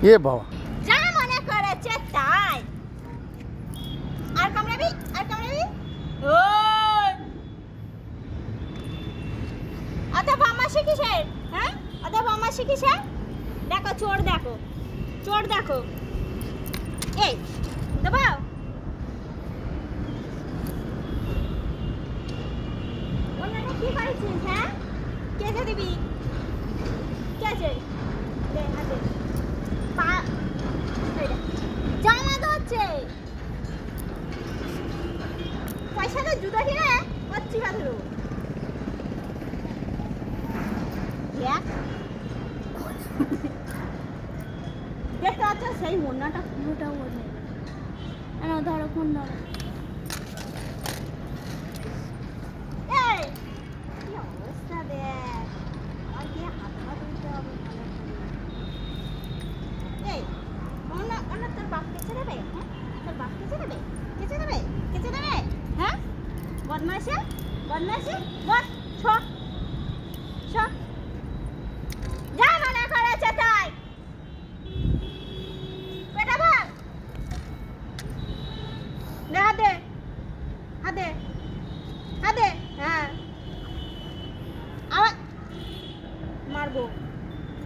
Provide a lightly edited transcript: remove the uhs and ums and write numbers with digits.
এ বাবা, যা মনে করেছে তাই। আর কামড়াবি, আর কামড়াবি। ওই অত বদমাশি কিসের? হ্যাঁ, অত বদমাশি কিসের? দেখো চোর, দেখো চোর, দেখো। এই দেবো। ওনারা কি করেছিস? হ্যাঁ, কেটে দিবি, কেটে দে হাতে। পা এইটা জামা ধরছে। পয়সা তো জুতো কিনে করছি বাঁধলো। দেখতে পাচ্ছ সেই মুন্নাটা পুরোটা ওঠে। ধরো ফোন ধরো। এই কি অবস্থা দেখ, আর কি হাত পা ধুতে হবে ভালো করে। এই অন্য তোর বাপ কেচে দেবে? হ্যাঁ, তোর বাপ কেচে দেবে, কেচে দেবে, কেচে দেবে। হ্যাঁ, বদমাইশে, বদমাইশে, বদ ছ ছ, যা মনে করেছে তাই। পেটা ভাগ, দে হাতে, হাতে, হাতে। হ্যাঁ, আবার মারবো।